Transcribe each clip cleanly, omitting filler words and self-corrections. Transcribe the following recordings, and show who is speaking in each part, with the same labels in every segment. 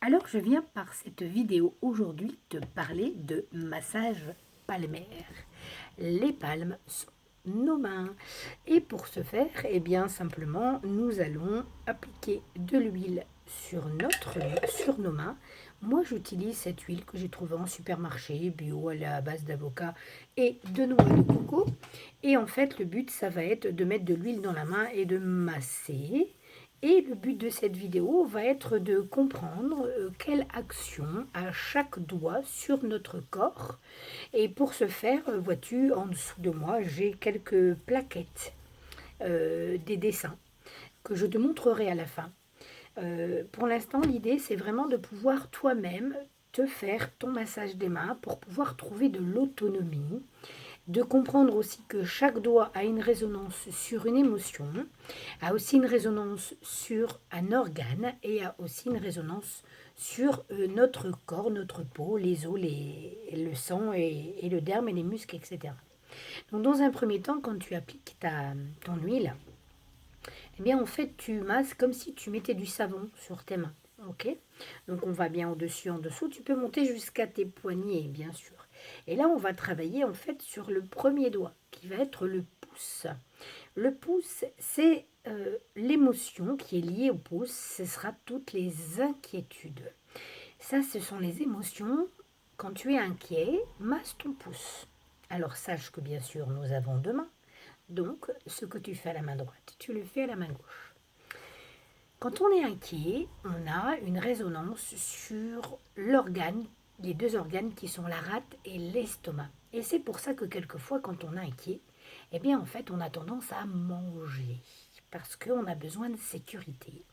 Speaker 1: Alors, je viens par cette vidéo aujourd'hui te parler de massage palmaire. Les palmes sont nos mains. Et pour ce faire, eh bien simplement, nous allons appliquer de l'huile sur nos mains. Moi, j'utilise cette huile que j'ai trouvée en supermarché, bio, elle est à base d'avocat et de noix de coco. Et en fait, le but, ça va être de mettre de l'huile dans la main et de masser. Et le but de cette vidéo va être de comprendre quelle action a chaque doigt sur notre corps. Et pour ce faire, vois-tu, en dessous de moi, j'ai quelques plaquettes, des dessins que je te montrerai à la fin. Pour l'instant, l'idée, c'est vraiment de pouvoir toi-même te faire ton massage des mains pour pouvoir trouver de l'autonomie, de comprendre aussi que chaque doigt a une résonance sur une émotion, a aussi une résonance sur un organe et a aussi une résonance sur notre corps, notre peau, les os, le sang et le derme et les muscles, etc. Donc dans un premier temps, quand tu appliques ton huile, eh bien en fait tu masses comme si tu mettais du savon sur tes mains. Ok. Donc on va bien au-dessus, en dessous. Tu peux monter jusqu'à tes poignets, bien sûr. Et là, on va travailler en fait sur le premier doigt, qui va être le pouce. Le pouce, c'est l'émotion qui est liée au pouce. Ce sera toutes les inquiétudes. Ça, ce sont les émotions. Quand tu es inquiet, masse ton pouce. Alors sache que bien sûr, nous avons deux mains. Donc, ce que tu fais à la main droite, tu le fais à la main gauche. Quand on est inquiet, on a une résonance sur l'organe, les deux organes qui sont la rate et l'estomac. Et c'est pour ça que quelquefois, quand on est inquiet, eh bien en fait, on a tendance à manger parce qu'on a besoin de sécurité.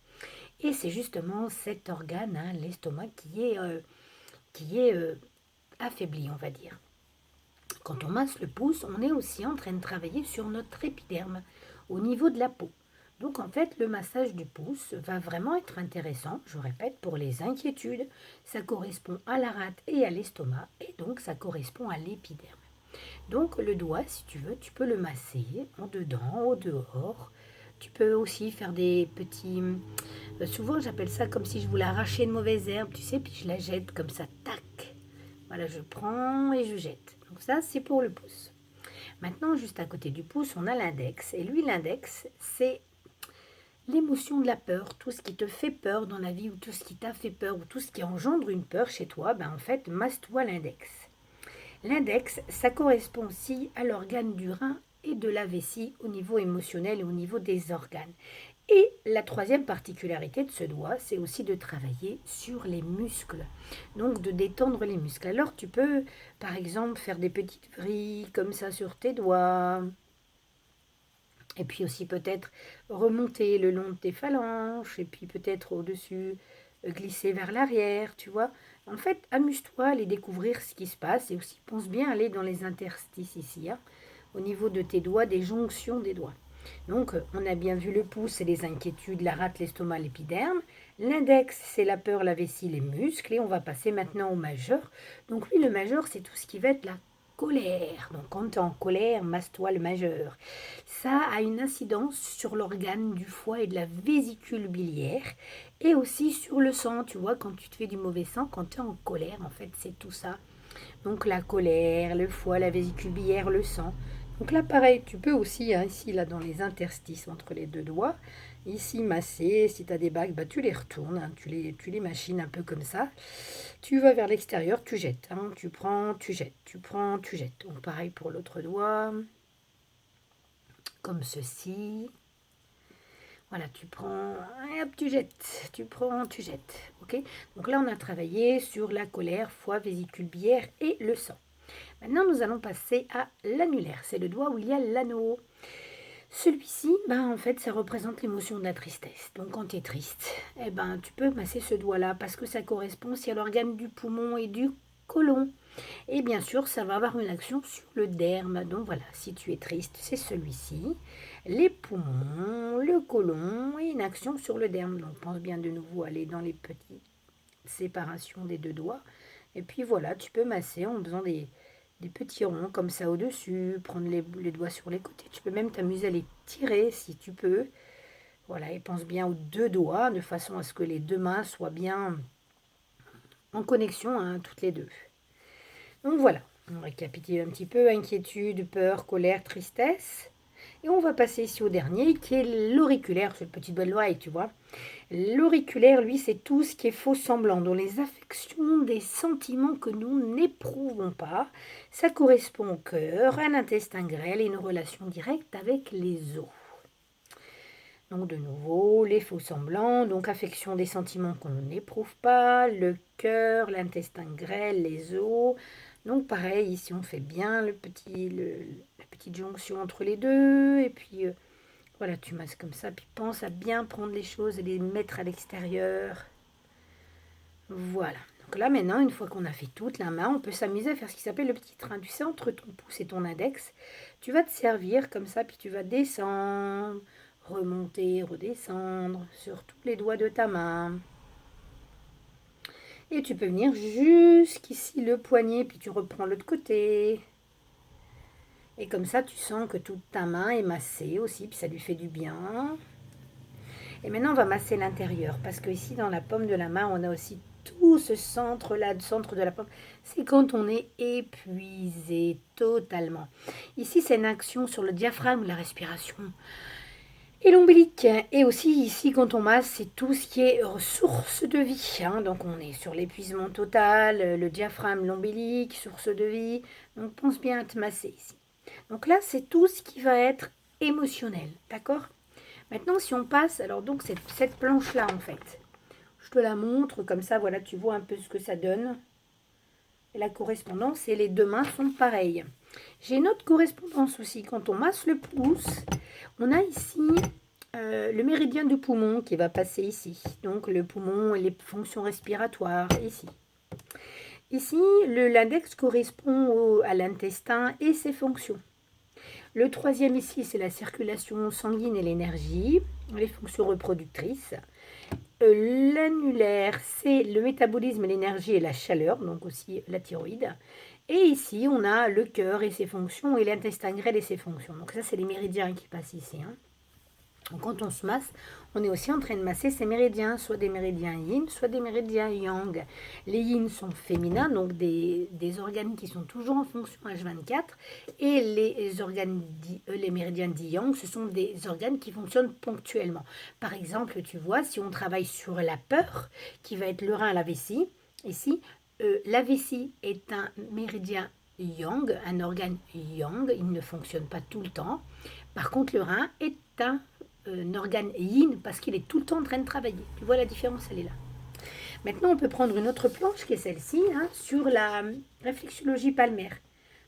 Speaker 1: Et c'est justement cet organe, hein, l'estomac, qui est affaibli, on va dire. Quand on masse le pouce, on est aussi en train de travailler sur notre épiderme, au niveau de la peau. Donc en fait, le massage du pouce va vraiment être intéressant, je répète, pour les inquiétudes. Ça correspond à la rate et à l'estomac, et donc ça correspond à l'épiderme. Donc le doigt, si tu veux, tu peux le masser en dedans, au dehors. Tu peux aussi faire des petits... souvent j'appelle ça comme si je voulais arracher une mauvaise herbe, tu sais, puis je la jette comme ça, tac. Voilà, je prends et je jette. Donc ça, c'est pour le pouce. Maintenant, juste à côté du pouce, on a l'index. Et lui, l'index, c'est l'émotion de la peur. Tout ce qui te fait peur dans la vie, ou tout ce qui t'a fait peur, ou tout ce qui engendre une peur chez toi, ben en fait, masse-toi l'index. L'index, ça correspond aussi à l'organe du rein et de la vessie au niveau émotionnel et au niveau des organes. Et la troisième particularité de ce doigt, c'est aussi de travailler sur les muscles, donc de détendre les muscles. Alors tu peux, par exemple, faire des petites vrilles comme ça sur tes doigts, et puis aussi peut-être remonter le long de tes phalanges, et puis peut-être au-dessus, glisser vers l'arrière, tu vois. En fait, amuse-toi à aller découvrir ce qui se passe, et aussi pense bien à aller dans les interstices ici, hein, au niveau de tes doigts, des jonctions des doigts. Donc, on a bien vu le pouce, c'est les inquiétudes, la rate, l'estomac, l'épiderme. L'index, c'est la peur, la vessie, les muscles. Et on va passer maintenant au majeur. Donc, lui, le majeur, c'est tout ce qui va être la colère. Donc, quand tu es en colère, masse-toi le majeur. Ça a une incidence sur l'organe du foie et de la vésicule biliaire. Et aussi sur le sang. Tu vois, quand tu te fais du mauvais sang, quand tu es en colère, en fait, c'est tout ça. Donc, la colère, le foie, la vésicule biliaire, le sang. Donc là, pareil, tu peux aussi, hein, ici, là, dans les interstices entre les deux doigts, ici, masser. Si tu as des bagues, bah, tu les retournes, hein, tu les machines un peu comme ça. Tu vas vers l'extérieur, tu jettes. Hein, tu prends, tu jettes. Tu prends, tu jettes. Donc pareil pour l'autre doigt, comme ceci. Voilà, tu prends, et hop, tu jettes. Tu prends, tu jettes. Ok. Donc là, on a travaillé sur la colère, foie, vésicule biliaire et le sang. Maintenant, nous allons passer à l'annulaire. C'est le doigt où il y a l'anneau. Celui-ci, ben, en fait, ça représente l'émotion de la tristesse. Donc, quand tu es triste, eh ben, tu peux masser ce doigt-là parce que ça correspond aussi à l'organe du poumon et du côlon. Et bien sûr, ça va avoir une action sur le derme. Donc voilà, si tu es triste, c'est celui-ci. Les poumons, le côlon et une action sur le derme. Donc pense bien de nouveau aller dans les petites séparations des deux doigts. Et puis voilà, tu peux masser en faisant des petits ronds comme ça au-dessus, prendre les doigts sur les côtés. Tu peux même t'amuser à les tirer si tu peux. Voilà, et pense bien aux deux doigts de façon à ce que les deux mains soient bien en connexion, hein, toutes les deux. Donc voilà, on récapitule un petit peu, inquiétude, peur, colère, tristesse. Et on va passer ici au dernier, qui est l'auriculaire, c'est le petit doigt de l'oreille, tu vois. L'auriculaire, lui, c'est tout ce qui est faux semblant, dont les affections, des sentiments que nous n'éprouvons pas. Ça correspond au cœur, à l'intestin grêle et une relation directe avec les os. Donc de nouveau, les faux semblants, donc affection des sentiments qu'on n'éprouve pas, le cœur, l'intestin grêle, les os. Donc pareil, ici on fait bien la petite jonction entre les deux, et puis voilà, tu masses comme ça, puis pense à bien prendre les choses et les mettre à l'extérieur. Voilà. Donc là maintenant, une fois qu'on a fait toute la main, on peut s'amuser à faire ce qui s'appelle le petit train. Tu sais, entre ton pouce et ton index, tu vas te servir comme ça, puis tu vas descendre, remonter, redescendre sur tous les doigts de ta main. Et tu peux venir jusqu'ici le poignet, puis tu reprends l'autre côté. Et comme ça, tu sens que toute ta main est massée aussi, puis ça lui fait du bien. Et maintenant, on va masser l'intérieur, parce que ici, dans la paume de la main, on a aussi tout ce centre-là, le centre de la paume. C'est quand on est épuisé totalement. Ici, c'est une action sur le diaphragme, la respiration. Et l'ombilic. Et aussi ici, quand on masse, c'est tout ce qui est source de vie. Hein. Donc on est sur l'épuisement total, le diaphragme, l'ombilic, source de vie. Donc pense bien à te masser ici. Donc là, c'est tout ce qui va être émotionnel. D'accord? Maintenant, si on passe, alors donc cette planche-là, en fait, je te la montre, comme ça, voilà, tu vois un peu ce que ça donne. Et la correspondance, et les deux mains sont pareilles. J'ai une autre correspondance aussi. Quand on masse le pouce, on a ici le méridien du poumon qui va passer ici. Donc le poumon et les fonctions respiratoires, ici. Ici, l'index correspond à l'intestin et ses fonctions. Le troisième ici, c'est la circulation sanguine et l'énergie, les fonctions reproductrices. L'annulaire, c'est le métabolisme, l'énergie et la chaleur, donc aussi la thyroïde. Et ici, on a le cœur et ses fonctions et l'intestin grêle et ses fonctions. Donc ça, c'est les méridiens qui passent ici. Hein. Donc quand on se masse, on est aussi en train de masser ces méridiens, soit des méridiens yin, soit des méridiens yang. Les yin sont féminins, donc des organes qui sont toujours en fonction H24, et les méridiens dits yang, ce sont des organes qui fonctionnent ponctuellement. Par exemple, tu vois, si on travaille sur la peur, qui va être le rein à la vessie, ici, la vessie est un méridien yang, un organe yang, il ne fonctionne pas tout le temps. Par contre, le rein est un organe yin parce qu'il est tout le temps en train de travailler. Tu vois la différence, elle est là. Maintenant, on peut prendre une autre planche qui est celle-ci, hein, sur la réflexologie palmaire.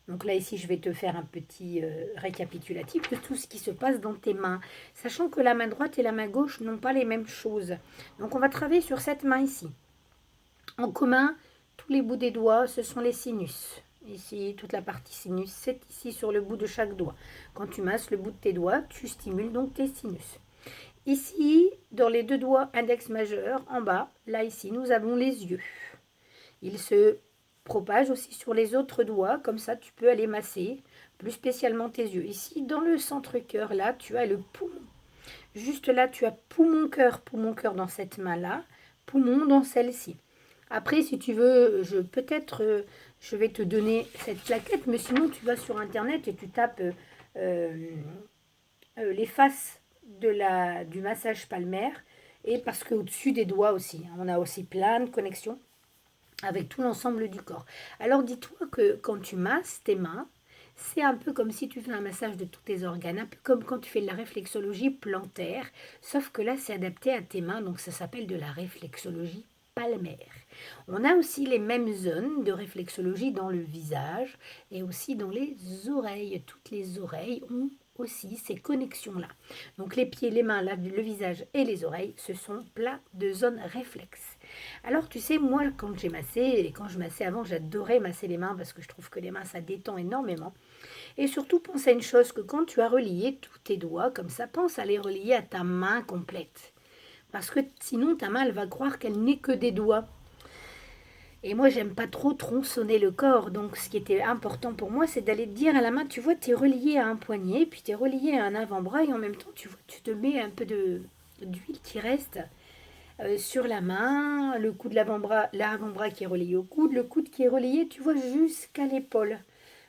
Speaker 1: Donc là, ici, je vais te faire un petit récapitulatif de tout ce qui se passe dans tes mains, sachant que la main droite et la main gauche n'ont pas les mêmes choses. Donc, on va travailler sur cette main ici. En commun, tous les bouts des doigts, ce sont les sinus. Ici, toute la partie sinus, c'est ici sur le bout de chaque doigt. Quand tu masses le bout de tes doigts, tu stimules donc tes sinus. Ici, dans les deux doigts index majeur, en bas, là ici, nous avons les yeux. Ils se propagent aussi sur les autres doigts, comme ça tu peux aller masser, plus spécialement tes yeux. Ici, dans le centre-cœur, là, tu as le poumon. Juste là, tu as poumon-cœur dans cette main-là, poumon dans celle-ci. Après, si tu veux, peut-être je vais te donner cette plaquette, mais sinon tu vas sur internet et tu tapes les faces du massage palmaire, et parce qu'au-dessus des doigts aussi, hein, on a aussi plein de connexions avec tout l'ensemble du corps. Alors dis-toi que quand tu masses tes mains, c'est un peu comme si tu fais un massage de tous tes organes, un peu comme quand tu fais de la réflexologie plantaire, sauf que là c'est adapté à tes mains, donc ça s'appelle de la réflexologie palmaire. On a aussi les mêmes zones de réflexologie dans le visage et aussi dans les oreilles. Toutes les oreilles ont aussi ces connexions-là. Donc les pieds, les mains, le visage et les oreilles, ce sont plein de zones réflexes. Alors tu sais, moi quand j'ai massé, et quand je massais avant, j'adorais masser les mains parce que je trouve que les mains ça détend énormément. Et surtout pense à une chose, que quand tu as relié tous tes doigts comme ça, pense à les relier à ta main complète. Parce que sinon, ta main, elle va croire qu'elle n'est que des doigts. Et moi, j'aime pas trop tronçonner le corps. Donc, ce qui était important pour moi, c'est d'aller dire à la main, tu vois, tu es relié à un poignet, puis tu es relié à un avant-bras, et en même temps, tu vois, tu te mets un peu d'huile qui reste sur la main, le coude de l'avant-bras qui est relayé au coude, le coude qui est relayé, tu vois, jusqu'à l'épaule.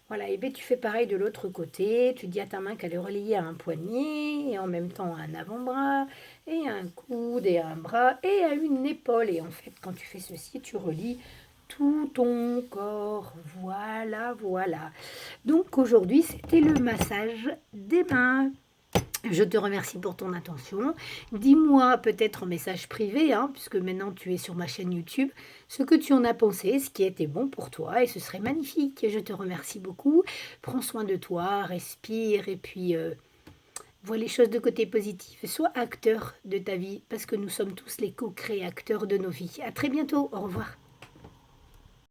Speaker 1: Voilà, et bien tu fais pareil de l'autre côté, tu dis à ta main qu'elle est relayée à un poignet, et en même temps à un avant-bras, et à un coude, et à un bras, et à une épaule. Et en fait, quand tu fais ceci, tu relis tout ton corps. Voilà, voilà. Donc aujourd'hui, c'était le massage des mains. Je te remercie pour ton attention. Dis-moi peut-être en message privé, hein, puisque maintenant tu es sur ma chaîne YouTube, ce que tu en as pensé, ce qui était bon pour toi, et ce serait magnifique. Je te remercie beaucoup. Prends soin de toi, respire, et puis vois les choses de côté positif. Sois acteur de ta vie, parce que nous sommes tous les co-créateurs de nos vies. À très bientôt. Au revoir.